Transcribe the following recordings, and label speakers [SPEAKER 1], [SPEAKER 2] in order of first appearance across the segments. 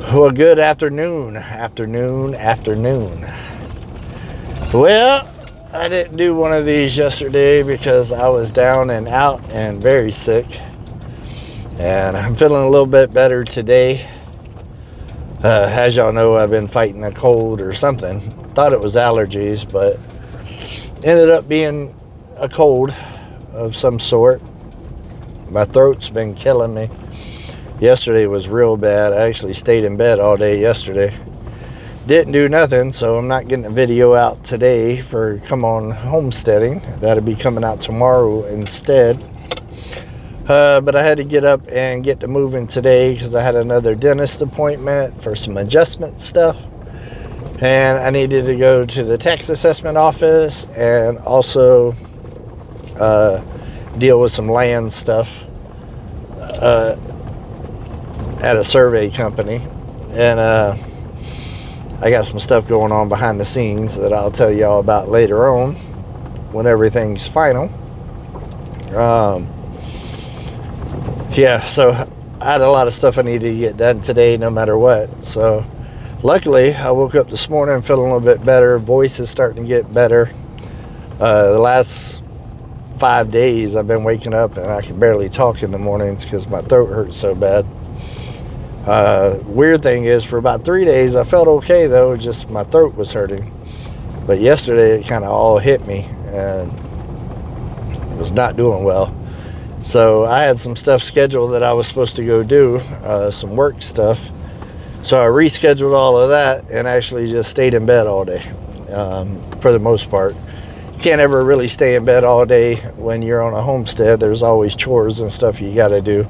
[SPEAKER 1] Well, good afternoon. Well, I didn't do one of these yesterday because I was down and out and very sick. And I'm feeling a little bit better today. As y'all know, I've been fighting a cold or something. Thought it was allergies, but ended up being a cold of some sort. My throat's been killing me. Yesterday was real bad. I actually stayed in bed all day yesterday. Didn't do nothing, so I'm not getting a video out today for Come On Homesteading. That'll be coming out tomorrow instead. But I had to get up and get to moving today because I had another dentist appointment for some adjustment stuff. And I needed to go to the tax assessment office and also deal with some land stuff at a survey company. And I got some stuff going on behind the scenes that I'll tell y'all about later on when everything's final. Yeah, so I had a lot of stuff I needed to get done today no matter what. So luckily I woke up this morning feeling a little bit better. Voice is starting to get better. The last 5 days I've been waking up and I can barely talk in the mornings because my throat hurts so bad. Weird thing is, for about 3 days I felt okay though, just my throat was hurting. But yesterday it kind of all hit me and was not doing well. So I had some stuff scheduled that I was supposed to go do, some work stuff. So I rescheduled all of that and actually just stayed in bed all day, for the most part. You can't ever really stay in bed all day when you're on a homestead. There's always chores and stuff you got to do.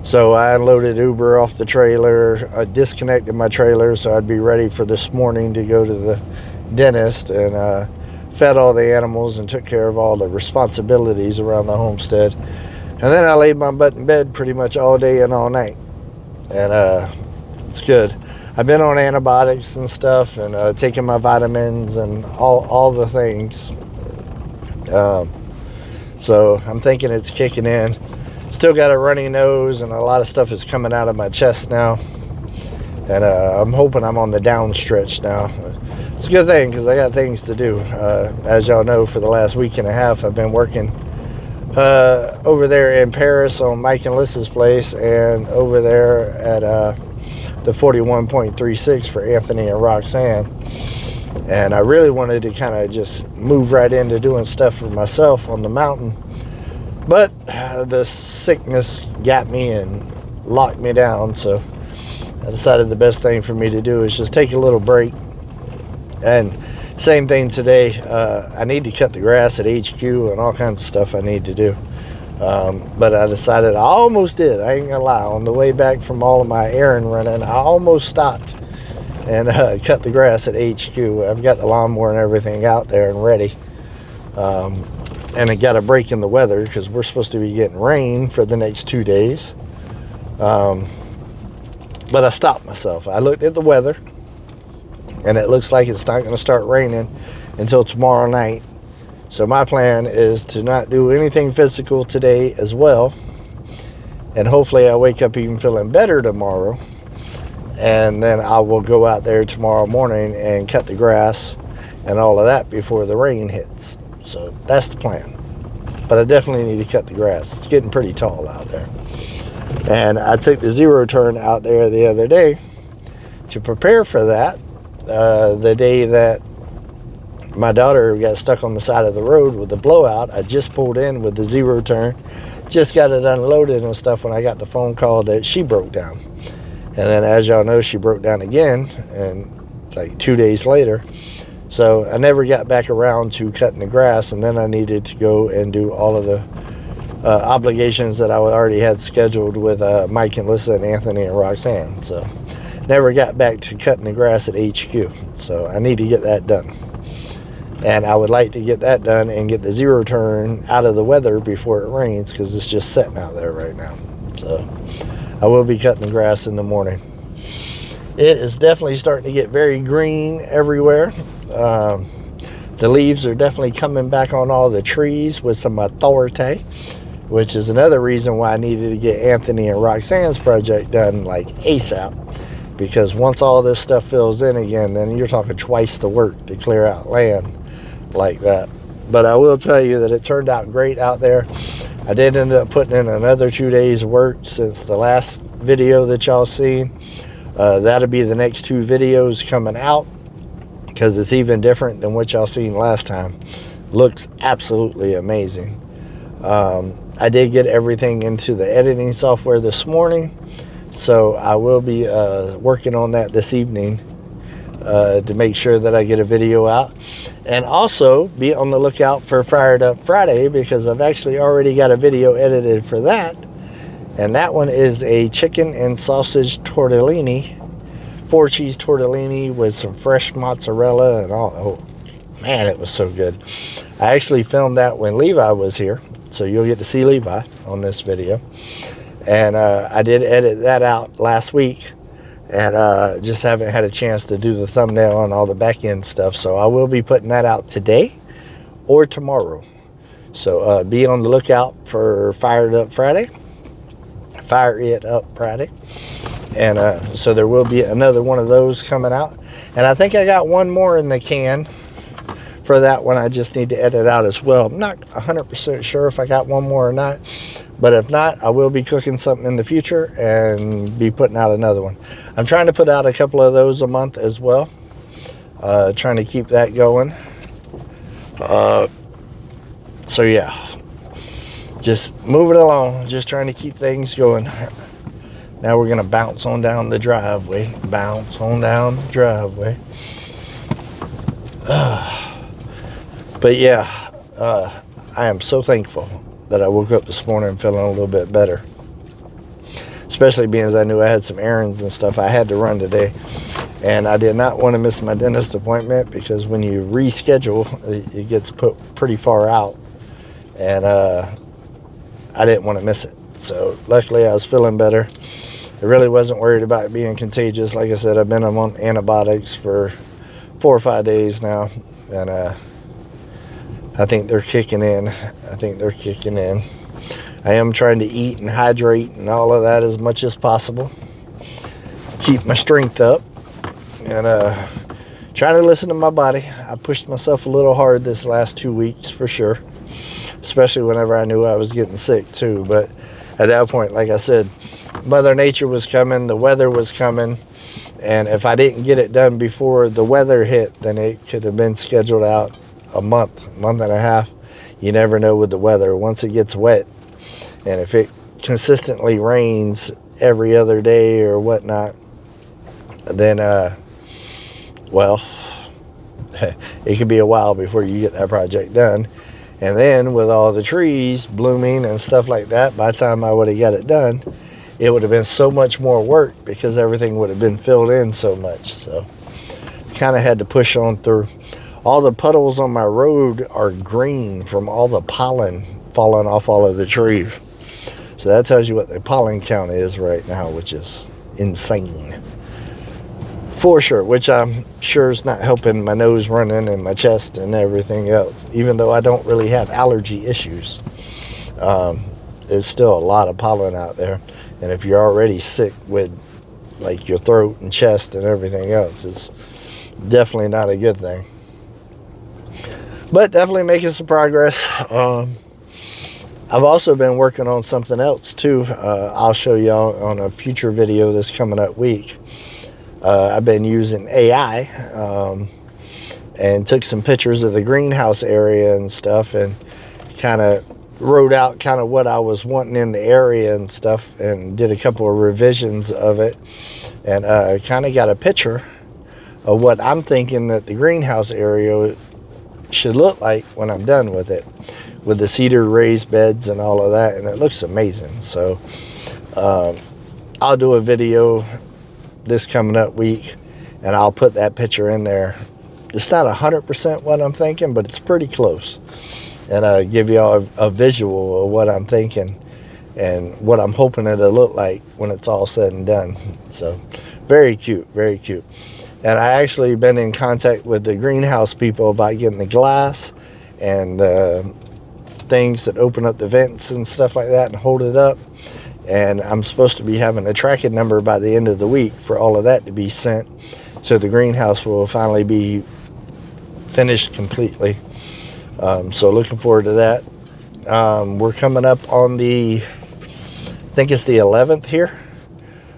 [SPEAKER 1] So I unloaded Uber off the trailer. I disconnected my trailer so I'd be ready for this morning to go to the dentist, and fed all the animals and took care of all the responsibilities around the homestead. And then I laid my butt in bed pretty much all day and all night. And it's good. I've been on antibiotics and stuff and taking my vitamins and all the things. So I'm thinking it's kicking in. Still got a runny nose and a lot of stuff is coming out of my chest now. And I'm hoping I'm on the down stretch now. It's a good thing because I got things to do. As y'all know, for the last week and a half, I've been working over there in Paris on Mike and Lissa's place and over there at the 41.36 for Anthony and Roxanne. And I really wanted to kind of just move right into doing stuff for myself on the mountain. But the sickness got me and locked me down, so I decided the best thing for me to do is just take a little break. And same thing today, I need to cut the grass at HQ and all kinds of stuff I need to do. But I decided, I almost did, I ain't gonna lie, on the way back from all of my errand running, I almost stopped and cut the grass at HQ. I've got the lawnmower and everything out there and ready. And it got a break in the weather because we're supposed to be getting rain for the next 2 days. But I stopped myself. I looked at the weather and it looks like it's not going to start raining until tomorrow night. So my plan is to not do anything physical today as well. And hopefully I wake up even feeling better tomorrow. And then I will go out there tomorrow morning and cut the grass and all of that before the rain hits. So that's the plan. But I definitely need to cut the grass. It's getting pretty tall out there. And I took the zero turn out there the other day to prepare for that. The day that my daughter got stuck on the side of the road with the blowout, I just pulled in with the zero turn. Just got it unloaded and stuff when I got the phone call that she broke down. And then as y'all know, she broke down again, and like 2 days later. So I never got back around to cutting the grass, and then I needed to go and do all of the obligations that I already had scheduled with Mike and Lissa and Anthony and Roxanne. So never got back to cutting the grass at HQ. So I need to get that done. And I would like to get that done and get the zero turn out of the weather before it rains, because it's just sitting out there right now. So I will be cutting the grass in the morning. It is definitely starting to get very green everywhere. The leaves are definitely coming back on all the trees with some authority, which is another reason why I needed to get Anthony and Roxanne's project done like ASAP, because once all this stuff fills in again, then you're talking twice the work to clear out land like that. But I will tell you that it turned out great out there. I did end up putting in another 2 days work since the last video that y'all seen. That'll be the next 2 videos coming out, because it's even different than what y'all seen last time. Looks absolutely amazing. I did get everything into the editing software this morning, so I will be working on that this evening to make sure that I get a video out. And also be on the lookout for Fired Up Friday, because I've actually already got a video edited for that. And that one is a chicken and sausage tortellini, 4-cheese tortellini with some fresh mozzarella and all. Oh man, it was so good. I actually filmed that when Levi was here, so you'll get to see Levi on this video. And I did edit that out last week, and just haven't had a chance to do the thumbnail and all the back end stuff. So I will be putting that out today or tomorrow. So be on the lookout for Fired Up Friday. Fire It Up Friday. And so there will be another one of those coming out. And I think I got one more in the can for that one. I just need to edit out as well. I'm not 100% sure if I got one more or not. But if not, I will be cooking something in the future and be putting out another one. I'm trying to put out a couple of those a month as well. Trying to keep that going. So yeah. Just moving along. Just trying to keep things going. Now we're going to bounce on down the driveway. Bounce on down the driveway. But yeah, I am so thankful that I woke up this morning feeling a little bit better. Especially being as I knew I had some errands and stuff I had to run today. And I did not want to miss my dentist appointment, because when you reschedule, it gets put pretty far out. And I didn't want to miss it. So luckily I was feeling better. I really wasn't worried about it being contagious. Like I said, I've been on antibiotics for 4 or 5 days now. And I think they're kicking in. I am trying to eat and hydrate and all of that as much as possible. Keep my strength up. And trying to listen to my body. I pushed myself a little hard this last 2 weeks for sure. Especially whenever I knew I was getting sick too. But at that point, like I said, Mother Nature was coming. The weather was coming. And if I didn't get it done before the weather hit, then it could have been scheduled out a month and a half. You never know with the weather. Once it gets wet, and if it consistently rains every other day or whatnot, then well, it could be a while before you get that project done. And then with all the trees blooming and stuff like that, by the time I would have got it done, it would have been so much more work, because everything would have been filled in so much. So kind of had to push on through. All the puddles on my road are green from all the pollen falling off all of the trees. So that tells you what the pollen count is right now, which is insane. For sure, which I'm sure is not helping my nose running and my chest and everything else. Even though I don't really have allergy issues, there's still a lot of pollen out there. And if you're already sick with like your throat and chest and everything else, it's definitely not a good thing. But definitely making some progress. I've also been working on something else too. I'll show y'all on a future video this coming up week. I've been using AI and took some pictures of the greenhouse area and stuff, and kind of wrote out kind of what I was wanting in the area and stuff, and did a couple of revisions of it, and kind of got a picture of what I'm thinking that the greenhouse area should look like when I'm done with it, with the cedar raised beds and all of that, and it looks amazing. So I'll do a video this coming up week, and I'll put that picture in there. It's not 100% what I'm thinking, but it's pretty close, and I'll give y'all a visual of what I'm thinking and what I'm hoping it'll look like when it's all said and done. So very cute, very cute. And I actually been in contact with the greenhouse people about getting the glass and things that open up the vents and stuff like that and hold it up. And I'm supposed to be having a tracking number by the end of the week for all of that to be sent. So the greenhouse will finally be finished completely. So looking forward to that. We're coming up on the, I think it's the 11th here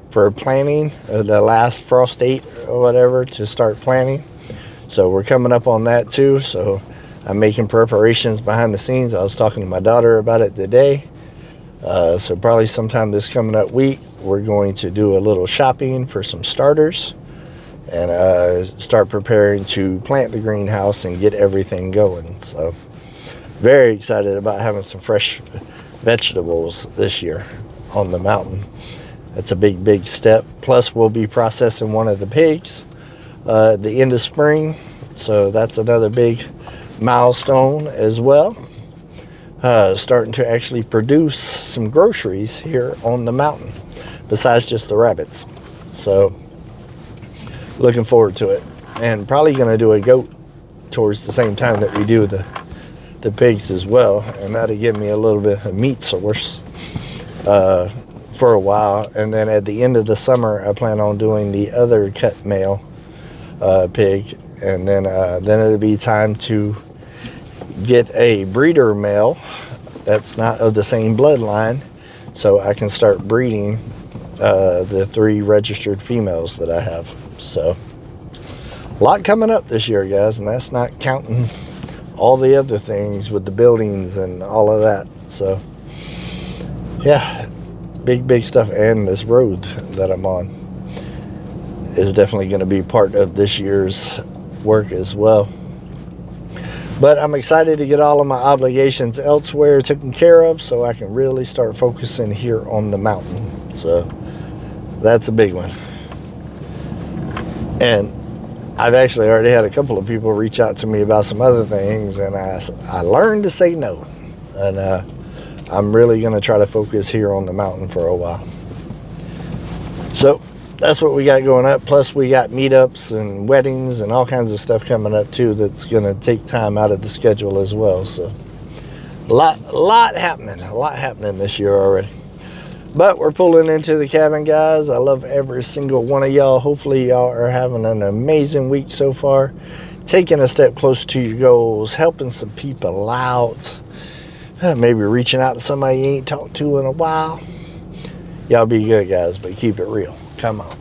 [SPEAKER 1] for planting, the last frost date or whatever to start planting. So we're coming up on that too. So I'm making preparations behind the scenes. I was talking to my daughter about it today. So probably sometime this coming up week, we're going to do a little shopping for some starters and start preparing to plant the greenhouse and get everything going. So very excited about having some fresh vegetables this year on the mountain. That's a big step. Plus we'll be processing one of the pigs at the end of spring. So that's another big milestone as well. Starting to actually produce some groceries here on the mountain besides just the rabbits. So looking forward to it. And probably going to do a goat towards the same time that we do the pigs as well. And that'll give me a little bit of meat source for a while. And then at the end of the summer, I plan on doing the other cut male pig. And then it'll be time to get a breeder male that's not of the same bloodline, so I can start breeding the 3 registered females that I have. So a lot coming up this year, guys, and that's not counting all the other things with the buildings and all of that. So yeah, big stuff. And this road that I'm on is definitely going to be part of this year's work as well. But I'm excited to get all of my obligations elsewhere taken care of so I can really start focusing here on the mountain. So that's a big one. And I've actually already had a couple of people reach out to me about some other things, and I learned to say no. And I'm really going to try to focus here on the mountain for a while. So that's what we got going up. Plus we got meetups and weddings and all kinds of stuff coming up too that's going to take time out of the schedule as well. So a lot happening this year already. But we're pulling into the cabin, guys. I love every single one of y'all. Hopefully y'all are having an amazing week so far, taking a step closer to your goals, helping some people out, maybe reaching out to somebody you ain't talked to in a while. Y'all be good, guys, but keep it real. Come on.